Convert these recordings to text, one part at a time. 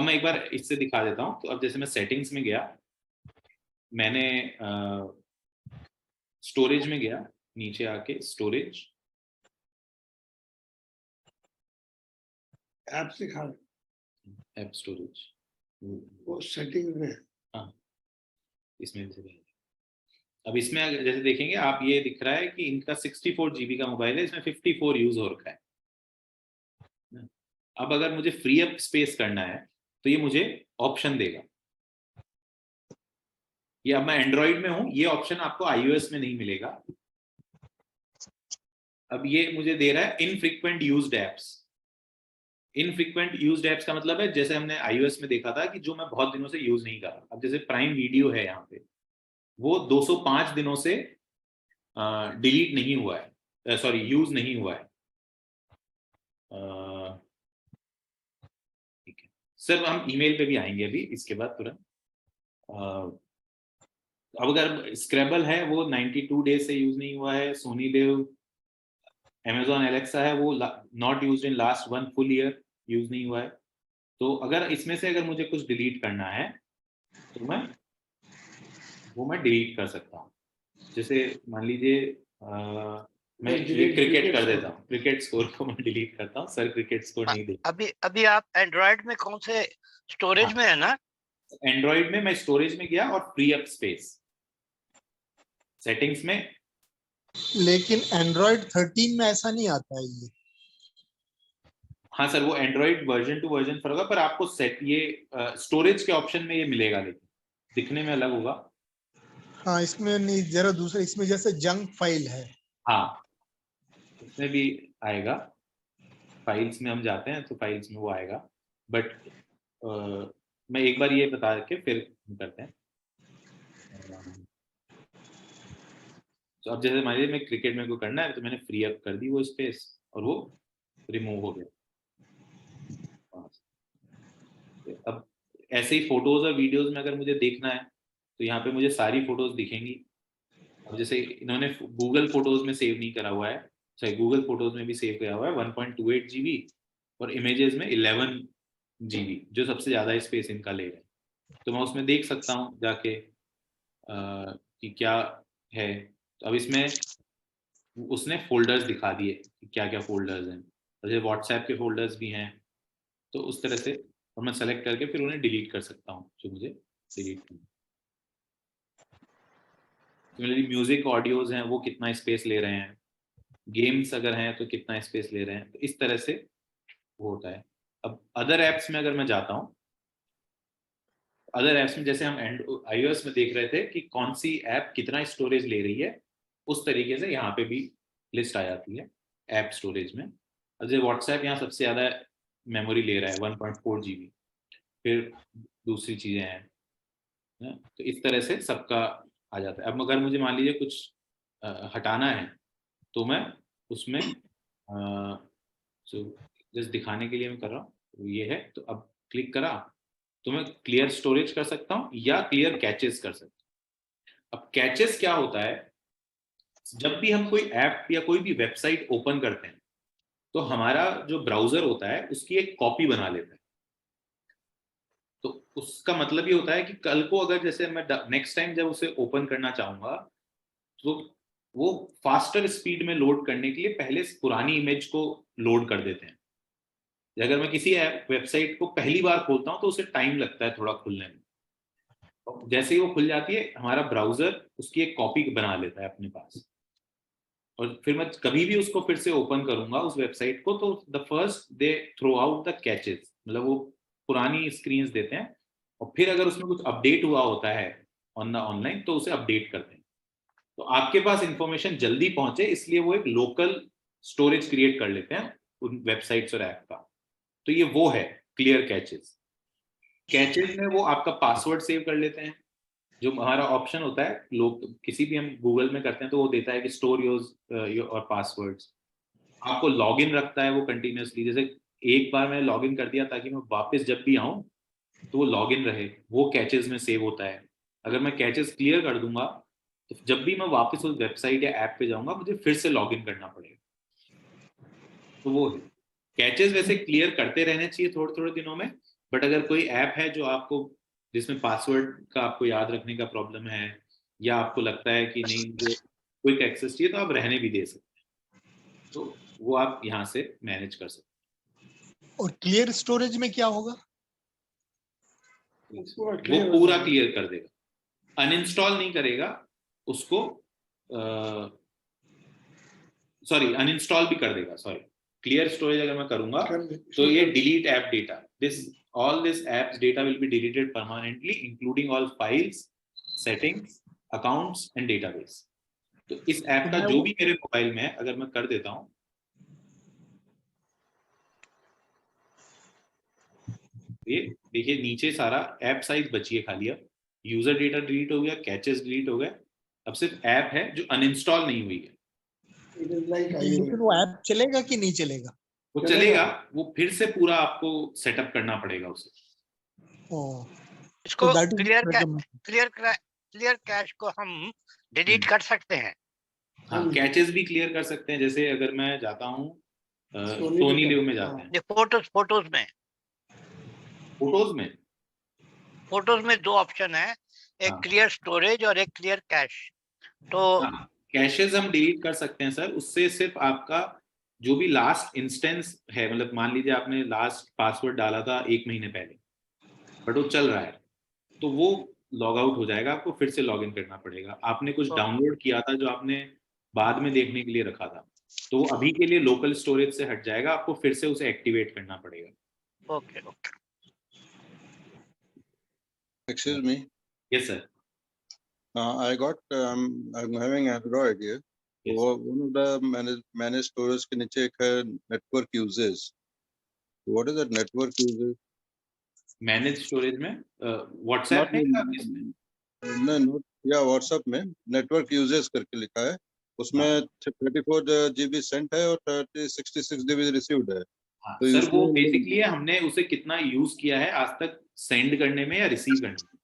मैं एक बार इससे दिखा देता हूँ। तो अब जैसे मैं सेटिंग्स में गया, मैंने स्टोरेज में गया, नीचे आके स्टोरेज, ऐप दिखा ऐप स्टोरेज, वो सेटिंग में। हाँ इसमें से अब इसमें अगर जैसे देखेंगे आप, ये दिख रहा है कि इनका 64 GB का मोबाइल है, इसमें 54 यूज हो रखा है। अब अगर मुझे फ्री अप स्पेस करना है तो ये मुझे ऑप्शन देगा। ये अब मैं एंड्रॉइड में हूं, ये ऑप्शन आपको iOS में नहीं मिलेगा। अब ये मुझे दे रहा है infrequent used apps. Infrequent used apps का मतलब है, जैसे हमने iOS में देखा था कि जो मैं बहुत दिनों से यूज नहीं कर रहा। अब जैसे प्राइम वीडियो है यहाँ पे, वो 205 दिनों से डिलीट नहीं हुआ है, सॉरी यूज नहीं हुआ है। ठीक है सर, हम ईमेल पे भी आएंगे अभी इसके बाद तुरंत। अब अगर स्क्रैबल है वो 92 डेज से यूज नहीं हुआ है। सोनी लिव, Amazon Alexa है वो not used in last 1 full year, use नहीं हुआ है। तो अगर इसमें से अगर मुझे कुछ डिलीट करना है तो मैं डिलीट कर सकता हूँ। जैसे मान लीजिए मैं ये क्रिकेट कर देता हूँ, क्रिकेट स्कोर को मैं डिलीट करता हूँ। सर क्रिकेट स्कोर नहीं दे। अभी आप एंड्रॉइड में कौन से स्टोरेज में है ना? एंड्रॉइड में मैं स्टोरेज में गया और फ्री अप स्पेस सेटिंग्स में। लेकिन एंड्रॉइड 13 में ऐसा नहीं आता है ये। हाँ सर, वो एंड्रॉइड वर्जन टू वर्जन फर्क होगा, पर आपको सेट ये स्टोरेज के ऑप्शन में ये मिलेगा, लेकिन दिखने में अलग होगा। हाँ इसमें नहीं, जरा दूसरा, इसमें जैसे जंक फाइल है। हाँ इसमें भी आएगा, फाइल्स में हम जाते हैं तो फाइल्स में वो आएगा। बट मैं एक बार ये बता के फिर हम करते हैं। तो अब जैसे मान लीजिए मैं क्रिकेट में को करना है तो मैंने फ्री अप कर दी वो स्पेस और वो रिमूव हो गया। अब ऐसे ही फोटोज और वीडियोस में अगर मुझे देखना है तो यहाँ पे मुझे सारी फोटोज दिखेंगी। अब जैसे इन्होंने गूगल फोटोज में सेव नहीं करा हुआ है, चाहे गूगल फोटोज में भी सेव किया हुआ है 1.28 GB और इमेजेस में 11 GB, जो सबसे ज्यादा स्पेस इनका ले रहे हैं। तो मैं उसमें देख सकता हूँ जाके कि क्या है। तो अब इसमें उसने फोल्डर्स दिखा दिए कि क्या क्या फोल्डर्स हैं, जैसे व्हाट्सएप के फोल्डर्स भी हैं। तो उस तरह से और मैं सेलेक्ट करके फिर उन्हें डिलीट कर सकता हूँ जो मुझे डिलीट करना। सिमिलरली म्यूजिक ऑडियोज हैं वो कितना स्पेस ले रहे हैं, गेम्स अगर हैं तो कितना स्पेस ले रहे हैं, तो इस तरह से वो होता है। अब अदर एप्स में अगर मैं जाता हूँ, अदर एप्स में जैसे हम iOS में देख रहे थे कि कौन सी ऐप कितना स्टोरेज ले रही है, उस तरीके से यहाँ पे भी लिस्ट आ जाती है ऐप स्टोरेज में। जैसे व्हाट्सएप यहाँ सबसे ज़्यादा मेमोरी ले रहा है 1.4 GB, फिर दूसरी चीज़ें हैं ना? तो इस तरह से सबका आ जाता है। अब अगर मुझे मान लीजिए कुछ हटाना है तो मैं उसमें जस्ट दिखाने के लिए मैं कर रहा हूँ, ये है। तो अब क्लिक करा तो मैं क्लियर स्टोरेज कर सकता हूँ या क्लियर कैचेस कर सकता हूँ। अब कैचेस क्या होता है, जब भी हम कोई ऐप या कोई भी वेबसाइट ओपन करते हैं तो हमारा जो ब्राउजर होता है उसकी एक कॉपी बना लेता है। तो उसका मतलब ये होता है कि कल को अगर जैसे मैं नेक्स्ट टाइम जब उसे ओपन करना चाहूंगा तो वो फास्टर स्पीड में लोड करने के लिए पहले पुरानी इमेज को लोड कर देते हैं। अगर मैं किसी वेबसाइट को पहली बार खोलता हूं तो उसे टाइम लगता है थोड़ा खुलने में, जैसे ही वो खुल जाती है हमारा ब्राउजर उसकी एक कॉपी बना लेता है अपने पास। और फिर मैं कभी भी उसको फिर से ओपन करूंगा उस वेबसाइट को तो the first they throw out the catches, मतलब वो पुरानी स्क्रीन्स देते हैं और फिर अगर उसमें कुछ अपडेट हुआ होता है ऑनलाइन तो उसे अपडेट करते हैं। तो आपके पास इंफॉर्मेशन जल्दी पहुंचे इसलिए वो एक लोकल स्टोरेज क्रिएट कर लेते हैं उन वेबसाइट्स और ऐप का। तो ये वो है क्लियर कैचेस। कैचेस में वो आपका पासवर्ड सेव कर लेते हैं, जो हमारा ऑप्शन होता है लोग किसी भी हम गूगल में करते हैं तो वो देता है कि स्टोर योर पासवर्ड्स। आपको लॉगिन रखता है वो कंटिन्यूअसली, जैसे एक बार मैंने लॉगिन कर दिया ताकि मैं वापस जब भी आऊं तो वो लॉगिन रहे, वो कैचेस में सेव होता है। अगर मैं कैचेस क्लियर कर दूंगा तो जब भी मैं वापस उस वेबसाइट या ऐप पे जाऊंगा मुझे फिर से लॉगिन करना पड़ेगा। तो वो है कैचेस। वैसे क्लियर करते रहने चाहिए थोड़े थोड़े दिनों में, बट अगर कोई ऐप है जो आपको जिसमें पासवर्ड का आपको याद रखने का प्रॉब्लम है, या आपको लगता है कि नहीं मुझे क्विक एक्सेस चाहिए, तो आप रहने भी दे सकते हैं, तो वो आप यहाँ से मैनेज कर सकते और क्लियर स्टोरेज में क्या होगा? हैं। पूरा वो clear हो पूरा जाएगा। क्लियर कर देगा, अनइंस्टॉल नहीं करेगा उसको, सॉरी अनइंस्टॉल भी कर देगा। सॉरी, क्लियर स्टोरेज अगर मैं करूंगा कर दे- तो ये कर- delete app data, this all this apps data will be deleted permanently including all files, settings, accounts and database। तो इस ऐप का जो भी मेरे मोबाइल में है अगर मैं कर देता हूं, ये देखिए नीचे सारा ऐप साइज बची है खाली, अब यूजर डेटा डिलीट हो गया, कैचेस डिलीट हो गए, अब सिर्फ ऐप है जो अनइंस्टॉल नहीं हुई है। It is like लेकिन वो ऐप चलेगा कि नहीं चलेगा? वो चलेगा। चलेगा, वो फिर से पूरा आपको सेटअप करना पड़ेगा उसे। Oh, इसको so that is clear cash को हम डिलीट कर सकते हैं। हाँ, कैचेस भी क्लियर कर सकते हैं। जैसे अगर मैं जाता हूँ सोनी सोनी लिव लिव में में, जाते हैं, ये फोटोज में दो ऑप्शन है, एक हाँ। क्लियर स्टोरेज और एक क्लियर कैश। तो कैशेस हम डिलीट कर सकते हैं सर, उससे सिर्फ आपका जो भी लास्ट इंस्टेंस है, मतलब मान लीजिए आपने लास्ट पासवर्ड डाला था 1 महीने पहले, बट वो चल रहा है, तो वो लॉग आउट हो जाएगा, आपको फिर से लॉग इन करना पड़ेगा। आपने कुछ डाउनलोड किया था जो आपने बाद में देखने के लिए रखा था, तो वो अभी के लिए लोकल स्टोरेज से हट जाएगा, आपको फिर से उसे एक्टिवेट करना पड़ेगा। Okay okay. Excuse me. Yes sir. I'm having Android here. Yes. One of the managed storage के नीचे एक है network uses. What is that network uses? Manage storage में व्हाट्सएप में या इसमें? नहीं, या व्हाट्सएप में network uses करके लिखा है, उसमें 34 GB sent है और 66 GB received है। हाँ, तो सर वो उसमें- बेसिकली हमने उसे कितना यूज किया है आज तक सेंड करने में या रिसीव करने में,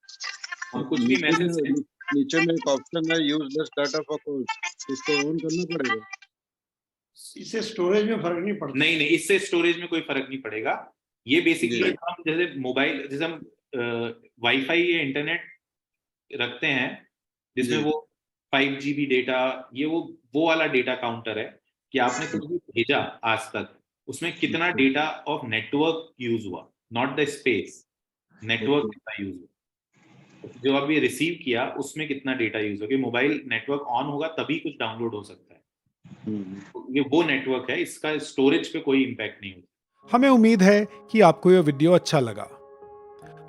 और कुछ भी मैसेज नीचे में एक ऑप्शन है use less data for calls, इसको ऑन करना पड़ेगा। इससे स्टोरेज में फर्क नहीं पड़ता। नहीं, इससे स्टोरेज में कोई फर्क नहीं पड़ेगा। ये बेसिकली जी। हम जैसे मोबाइल, जैसे हम वाईफाई या इंटरनेट रखते हैं जिसमें जी। वो 5 GB डेटा, ये वो वाला डेटा काउंटर है कि आपने कुछ भी भेजा आज तक, उसमें कितना डेटा ऑफ नेटवर्क यूज हुआ, नॉट द स्पेस, नेटवर्क कितना यूज हुआ। जो अभी रिसीव किया उसमें कितना डेटा यूज हो, कि मोबाइल नेटवर्क ऑन होगा तभी कुछ डाउनलोड हो सकता है। ये वो नेटवर्क है, इसका स्टोरेज पे कोई इम्पैक्ट नहीं होता। हमें उम्मीद है कि आपको यह वीडियो अच्छा लगा।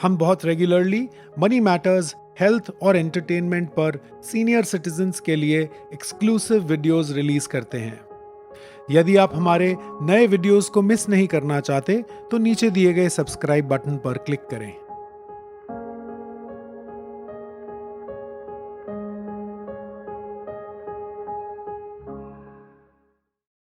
हम बहुत रेगुलरली मनी मैटर्स, हेल्थ और एंटरटेनमेंट पर सीनियर सिटीजन्स के लिए एक्सक्लूसिव वीडियोस रिलीज करते हैं। यदि आप हमारे नए वीडियोस को मिस नहीं करना चाहते तो नीचे दिए गए सब्सक्राइब बटन पर क्लिक करें।